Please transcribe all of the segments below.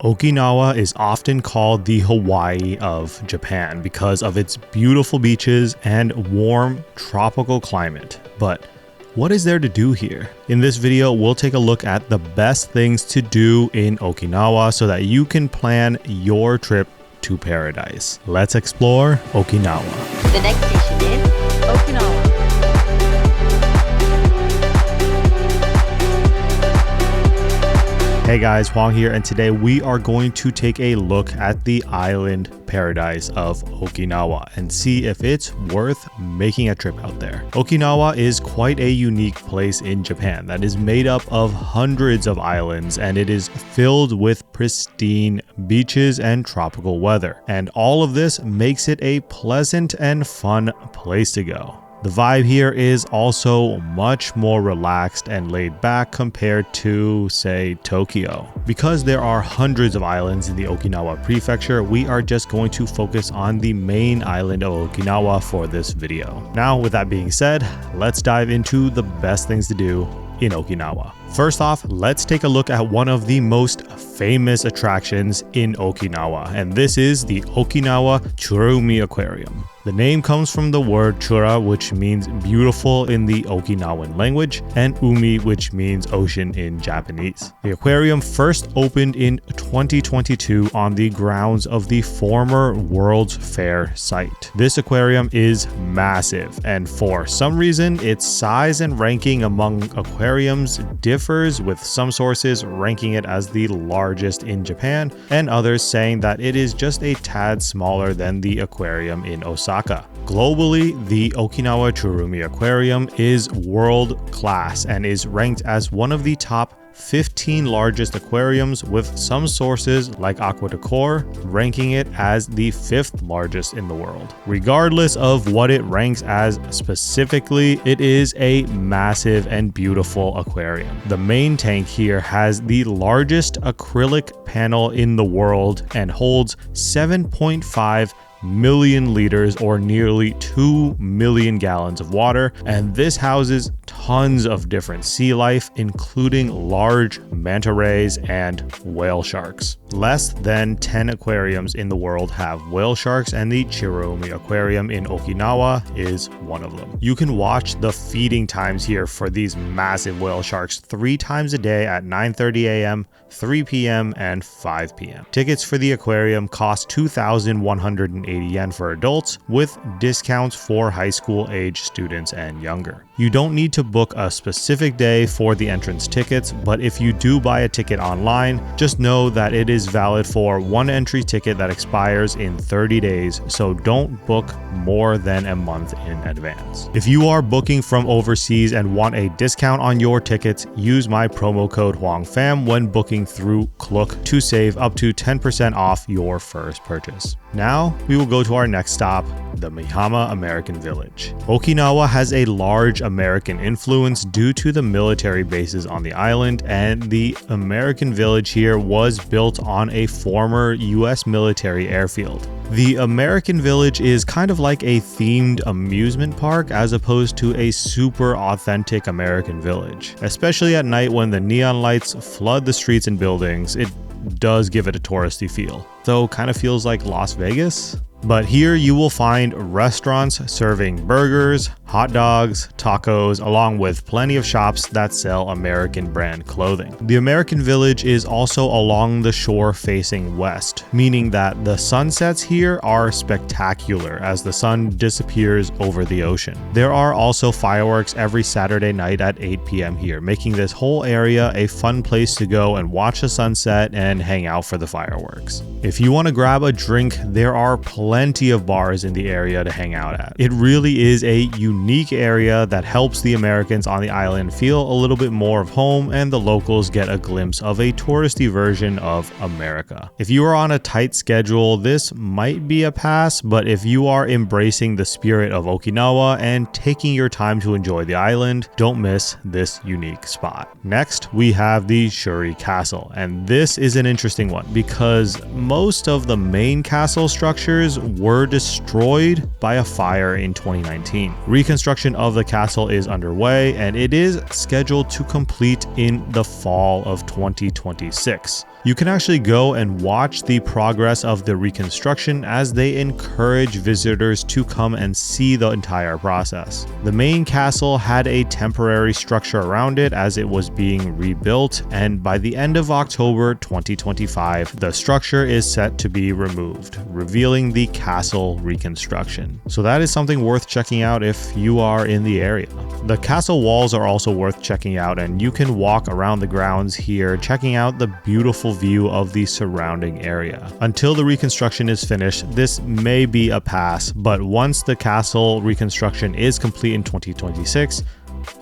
Okinawa is often called the Hawaii of Japan because of its beautiful beaches and warm tropical climate. But what is there to do here? In this video, we'll take a look at the best things to do in Okinawa so that you can plan your trip to paradise. Let's explore Okinawa. The next station is Okinawa. Hey guys, Hoang here, and today we are going to take a look at the island paradise of Okinawa and see if it's worth making a trip out there. Okinawa is quite a unique place in Japan that is made up of hundreds of islands, and it is filled with pristine beaches and tropical weather. And all of this makes it a pleasant and fun place to go. The vibe here is also much more relaxed and laid back compared to, say, Tokyo. Because there are hundreds of islands in the Okinawa Prefecture, we are just going to focus on the main island of Okinawa for this video. Now, with that being said, let's dive into the best things to do in Okinawa. First off, let's take a look at one of the most famous attractions in Okinawa, and this is the Okinawa Churaumi Aquarium. The name comes from the word chura, which means beautiful in the Okinawan language, and umi, which means ocean in Japanese. The aquarium first opened in 2022 on the grounds of the former World's Fair site. This aquarium is massive, and for some reason, its size and ranking among aquariums differs, with some sources ranking it as the largest in Japan and others saying that it is just a tad smaller than the aquarium in Osaka. Globally, the Okinawa Churaumi Aquarium is world class and is ranked as one of the top 15 largest aquariums, with some sources like Aqua Decor ranking it as the 5th largest in the world. Regardless of what it ranks as specifically, it is a massive and beautiful aquarium. The main tank here has the largest acrylic panel in the world and holds 7.5 million liters, or nearly 2 million gallons of water, and this houses tons of different sea life, including large manta rays and whale sharks. Less than 10 aquariums in the world have whale sharks, and the Churaumi Aquarium in Okinawa is one of them. You can watch the feeding times here for these massive whale sharks 3 times a day at 9:30 a.m., 3 p.m., and 5 p.m. Tickets for the aquarium cost 2,180 yen for adults, with discounts for high school age students and younger. You don't need to book a specific day for the entrance tickets, but if you do buy a ticket online, just know that it is valid for one entry ticket that expires in 30 days, so don't book more than a month in advance. If you are booking from overseas and want a discount on your tickets, use my promo code Pham when booking through Klook to save up to 10% off your first purchase. Now, we will go to our next stop, the Mihama American Village. Okinawa has a large American influence due to the military bases on the island, and the American Village here was built on a former US military airfield. The American Village is kind of like a themed amusement park as opposed to a super authentic American village. Especially at night when the neon lights flood the streets and buildings, it does give it a touristy feel, though kind of feels like Las Vegas. But here you will find restaurants serving burgers, hot dogs, tacos, along with plenty of shops that sell American brand clothing. The American Village is also along the shore facing west, meaning that the sunsets here are spectacular as the sun disappears over the ocean. There are also fireworks every Saturday night at 8 p.m. here, making this whole area a fun place to go and watch the sunset and hang out for the fireworks. If you want to grab a drink, there are plenty of bars in the area to hang out at. It really is a unique area that helps the Americans on the island feel a little bit more of home, and the locals get a glimpse of a touristy version of America. If you are on a tight schedule, this might be a pass, but if you are embracing the spirit of Okinawa and taking your time to enjoy the island, don't miss this unique spot. Next, we have the Shuri Castle, and this is an interesting one because most of the main castle structures were destroyed by a fire in 2019. Reconstruction of the castle is underway and it is scheduled to complete in the fall of 2026. You can actually go and watch the progress of the reconstruction as they encourage visitors to come and see the entire process. The main castle had a temporary structure around it as it was being rebuilt, and by the end of October 2025, the structure is set to be removed, revealing the castle reconstruction. So that is something worth checking out if you are in the area. The castle walls are also worth checking out, and you can walk around the grounds here, checking out the beautiful view of the surrounding area. Until the reconstruction is finished, this may be a pass, but once the castle reconstruction is complete in 2026,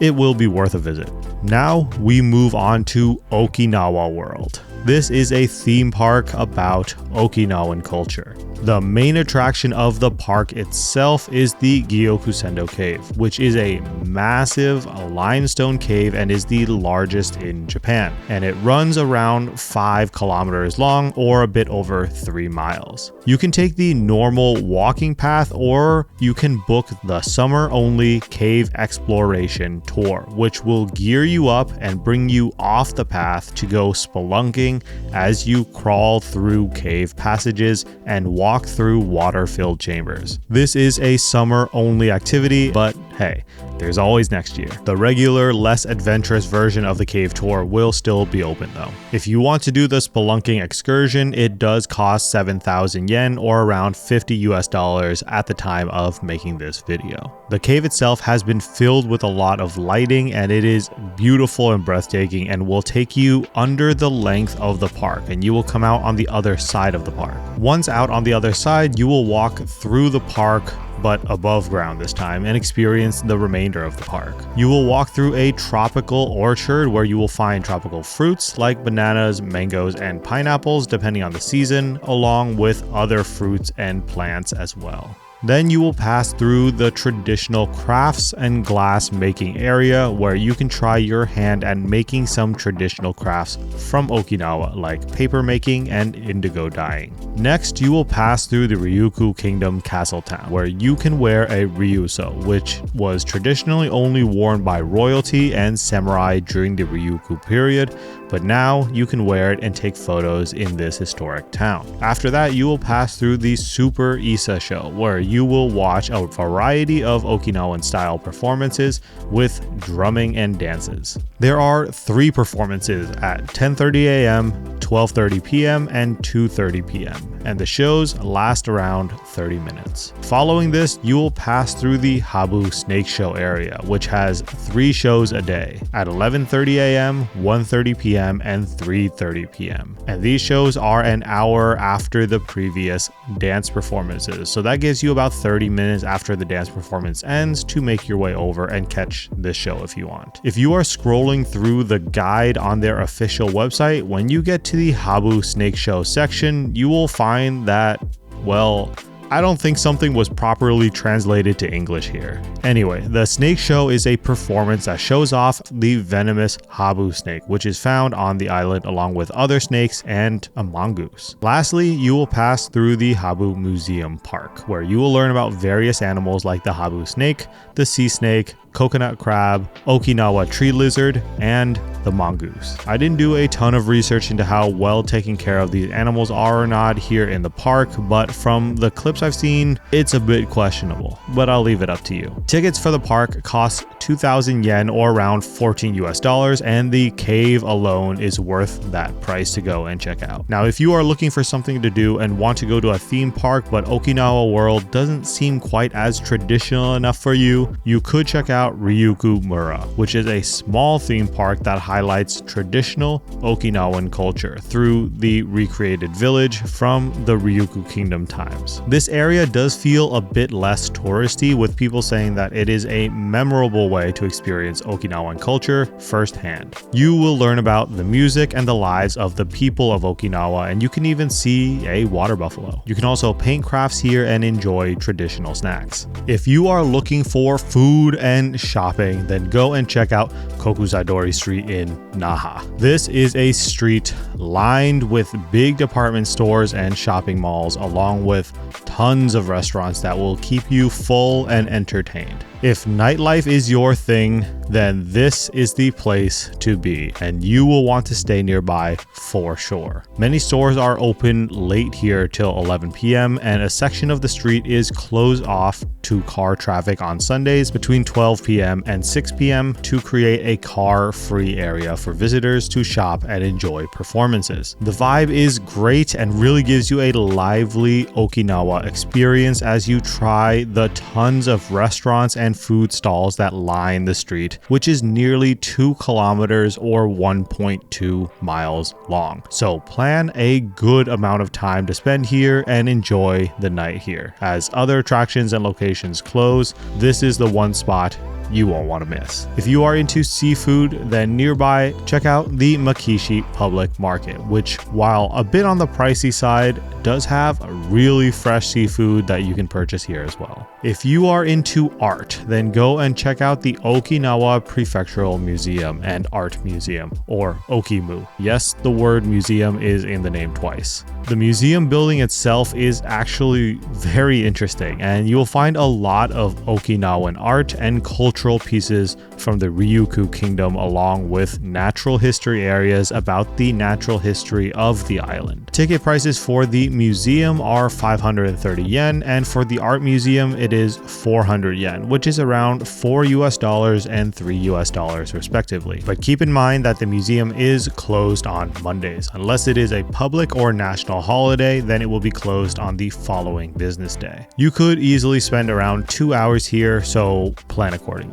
it will be worth a visit. Now we move on to Okinawa World. This is a theme park about Okinawan culture. The main attraction of the park itself is the Gyokusendo Cave, which is a massive limestone cave and is the largest in Japan. And it runs around 5 kilometers long, or a bit over 3 miles. You can take the normal walking path, or you can book the summer-only cave exploration tour, which will gear you up and bring you off the path to go spelunking as you crawl through cave passages and walk through water-filled chambers. This is a summer-only activity, but hey, there's always next year. The regular, less adventurous version of the cave tour will still be open though. If you want to do the spelunking excursion, it does cost 7,000 yen, or around $50 at the time of making this video. The cave itself has been filled with a lot of lighting, and it is beautiful and breathtaking, and will take you under the length of the park, and you will come out on the other side of the park. Once out on the other side, you will walk through the park, but above ground this time, and experience the remainder of the park. You will walk through a tropical orchard where you will find tropical fruits like bananas, mangoes, and pineapples depending on the season, along with other fruits and plants as well. Then you will pass through the traditional crafts and glass making area where you can try your hand at making some traditional crafts from Okinawa like paper making and indigo dyeing. Next, you will pass through the Ryukyu Kingdom Castle Town where you can wear a ryuso, which was traditionally only worn by royalty and samurai during the Ryukyu period, but now you can wear it and take photos in this historic town. After that, you will pass through the Super Issa show where you will watch a variety of Okinawan style performances with drumming and dances. There are 3 performances at 10:30 a.m., 12:30 p.m., and 2:30 p.m., and the shows last around 30 minutes. Following this, you will pass through the Habu Snake Show area, which has 3 shows a day at 11:30 a.m., 1:30 p.m., and 3:30 p.m. And these shows are an hour after the previous dance performances, so that gives you about 30 minutes after the dance performance ends to make your way over and catch this show if you want. If you are scrolling through the guide on their official website, when you get to the Habu Snake Show section, you will find that, well, I don't think something was properly translated to English here. Anyway, the snake show is a performance that shows off the venomous Habu snake, which is found on the island along with other snakes and a mongoose. Lastly, you will pass through the Habu Museum Park, where you will learn about various animals like the Habu snake, the sea snake, coconut crab, Okinawa tree lizard, and the mongoose. I didn't do a ton of research into how well taken care of these animals are or not here in the park, but from the clips I've seen, it's a bit questionable, but I'll leave it up to you. Tickets for the park cost 2,000 yen, or around $14, and the cave alone is worth that price to go and check out. Now, if you are looking for something to do and want to go to a theme park, but Okinawa World doesn't seem quite as traditional enough for you, you could check out Ryukyu Mura, which is a small theme park that highlights traditional Okinawan culture through the recreated village from the Ryukyu Kingdom times. This area does feel a bit less touristy, with people saying that it is a memorable way to experience Okinawan culture firsthand. You will learn about the music and the lives of the people of Okinawa, and you can even see a water buffalo. You can also paint crafts here and enjoy traditional snacks. If you are looking for food and shopping, then go and check out Kokusai Dori Street in Naha. This is a street lined with big department stores and shopping malls, along with tons of restaurants that will keep you full and entertained. If nightlife is your thing, then this is the place to be, and you will want to stay nearby for sure. Many stores are open late here till 11 p.m. and a section of the street is closed off to car traffic on Sundays between 12 p.m. and 6 p.m. to create a car-free area for visitors to shop and enjoy performances. The vibe is great and really gives you a lively Okinawa experience as you try the tons of restaurants and food stalls that line the street, which is nearly 2 kilometers or 1.2 miles long. So plan a good amount of time to spend here and enjoy the night here. As other attractions and locations close, this is the one spot you won't want to miss. If you are into seafood, then nearby, check out the Makishi Public Market, which, while a bit on the pricey side, does have a really fresh seafood that you can purchase here as well. If you are into art, then go and check out the Okinawa Prefectural Museum and Art Museum, or Okimu. Yes, the word museum is in the name twice. The museum building itself is actually very interesting, and you will find a lot of Okinawan art and cultural pieces from the Ryukyu Kingdom, along with natural history areas about the natural history of the island. Ticket prices for the museum are 530 yen, and for the art museum it is 400 yen, which is around $4 and $3 respectively. But keep in mind that the museum is closed on Mondays. Unless it is a public or national holiday, then it will be closed on the following business day. You could easily spend around 2 hours here, so plan accordingly.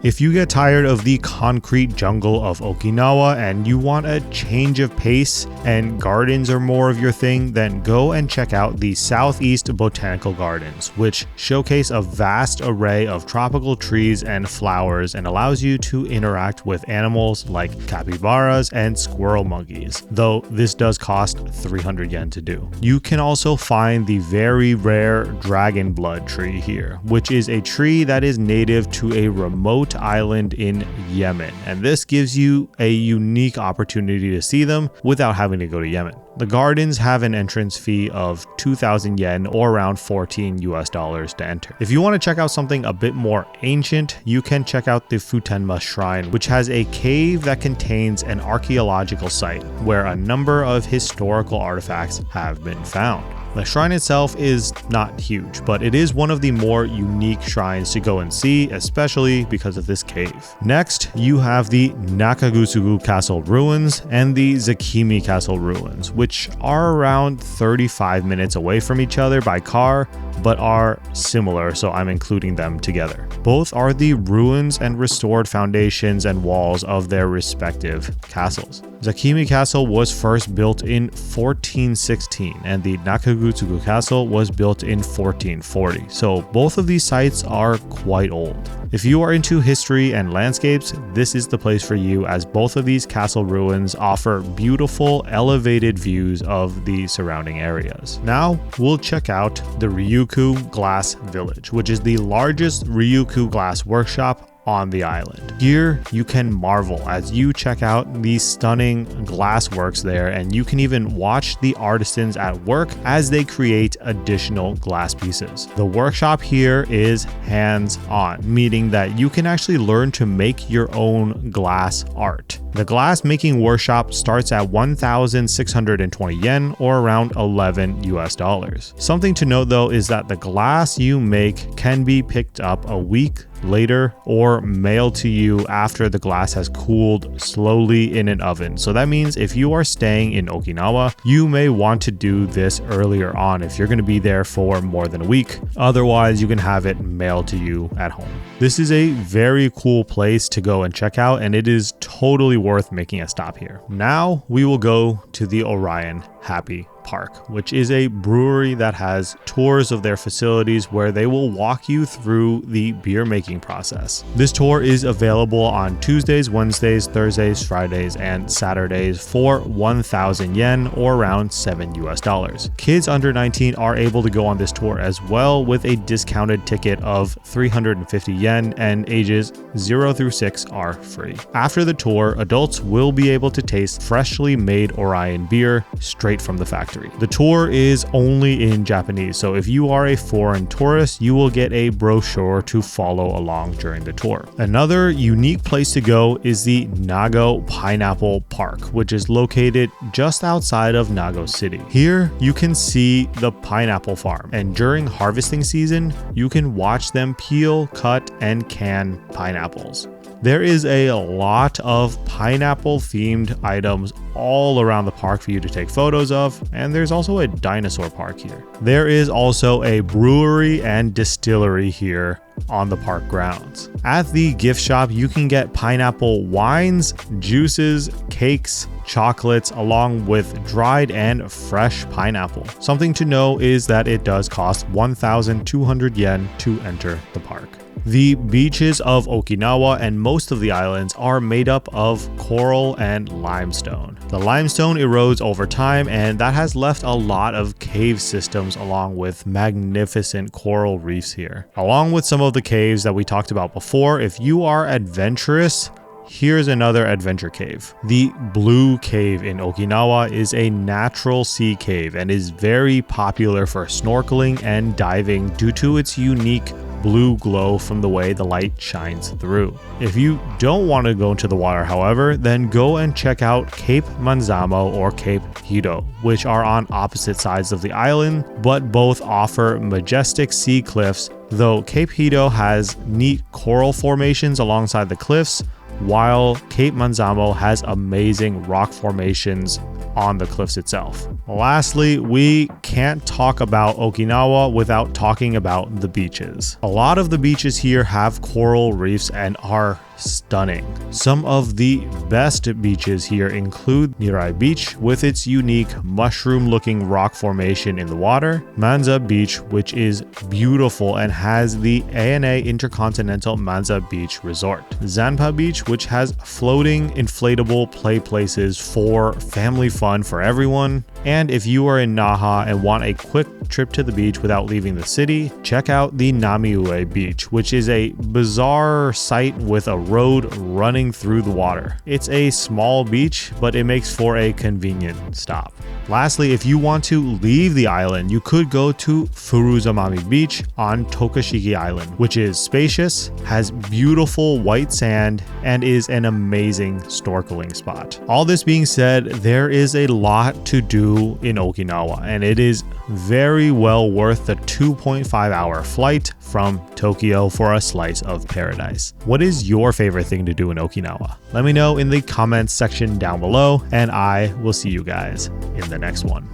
If you get tired of the concrete jungle of Okinawa and you want a change of pace and gardens are more of your thing, then go and check out the Southeast Botanical Gardens, which showcase a vast array of tropical trees and flowers and allows you to interact with animals like capybaras and squirrel monkeys, though this does cost 300 yen to do. You can also find the very rare dragon blood tree here, which is a tree that is native to a remote island in Yemen, and this gives you a unique opportunity to see them without having to go to Yemen. The gardens have an entrance fee of 2,000 yen or around $14 to enter. If you want to check out something a bit more ancient, you can check out the Futenma Shrine, which has a cave that contains an archaeological site where a number of historical artifacts have been found. The shrine itself is not huge, but it is one of the more unique shrines to go and see, especially because of this cave. Next, you have the Nakagusugu Castle ruins and the Zakimi Castle ruins, which are around 35 minutes away from each other by car, but are similar, so I'm including them together. Both are the ruins and restored foundations and walls of their respective castles. Zakimi Castle was first built in 1416 and the Nakagusugu Castle was built in 1440, so both of these sites are quite old. If you are into history and landscapes, this is the place for you, as both of these castle ruins offer beautiful elevated views of the surrounding areas. Now we'll check out the Ryukyu Glass Village, which is the largest Ryukyu glass workshop on the island. Here you can marvel as you check out the stunning glass works there, and you can even watch the artisans at work as they create additional glass pieces. The workshop here is hands-on, meaning that you can actually learn to make your own glass art. The glass making workshop starts at 1,620 yen or around $11. Something to note though is that the glass you make can be picked up a week later or mailed to you after the glass has cooled slowly in an oven. So that means if you are staying in Okinawa, you may want to do this earlier on if you're going to be there for more than a week. Otherwise, you can have it mailed to you at home. This is a very cool place to go and check out, and it is totally worth making a stop here. Now we will go to the Orion Happy Park, which is a brewery that has tours of their facilities where they will walk you through the beer making process. This tour is available on Tuesdays, Wednesdays, Thursdays, Fridays, and Saturdays for 1,000 yen or around $7 US. Kids under 19 are able to go on this tour as well with a discounted ticket of 350 yen, and ages 0 through 6 are free. After the tour, adults will be able to taste freshly made Orion beer straight from the factory. The tour is only in Japanese, so if you are a foreign tourist, you will get a brochure to follow along during the tour. Another unique place to go is the Nago Pineapple Park, which is located just outside of Nago City. Here, you can see the pineapple farm, and during harvesting season, you can watch them peel, cut, and can pineapples. There is a lot of pineapple themed items all around the park for you to take photos of, and there's also a dinosaur park here. There is also a brewery and distillery here on the park grounds. At the gift shop, you can get pineapple wines, juices, cakes, chocolates, along with dried and fresh pineapple. Something to know is that it does cost 1,200 yen to enter the park. The beaches of Okinawa and most of the islands are made up of coral and limestone. The limestone erodes over time, and that has left a lot of cave systems along with magnificent coral reefs here. Along with some of the caves that we talked about before, if you are adventurous, here's another adventure cave. The Blue Cave in Okinawa is a natural sea cave and is very popular for snorkeling and diving due to its unique blue glow from the way the light shines through. If you don't want to go into the water, however, then go and check out Cape Manzamo or Cape Hedo, which are on opposite sides of the island, but both offer majestic sea cliffs, though Cape Hedo has neat coral formations alongside the cliffs, while Cape Manzamo has amazing rock formations on the cliffs itself. Lastly, we can't talk about Okinawa without talking about the beaches. A lot of the beaches here have coral reefs and are stunning. Some of the best beaches here include Nirai Beach with its unique mushroom-looking rock formation in the water, Manza Beach, which is beautiful and has the ANA Intercontinental Manza Beach Resort, Zanpa Beach, which has floating inflatable play places for family fun for everyone, and if you are in Naha and want a quick trip to the beach without leaving the city, check out the Namiue Beach, which is a bizarre site with a road running through the water. It's a small beach, but it makes for a convenient stop. Lastly, if you want to leave the island, you could go to Furuzamami Beach on Tokashiki Island, which is spacious, has beautiful white sand, and is an amazing snorkeling spot. All this being said, there is a lot to do in Okinawa, and it is very well worth the 2.5-hour flight from Tokyo for a slice of paradise. What is your favorite thing to do in Okinawa? Let me know in the comments section down below, and I will see you guys in the next one.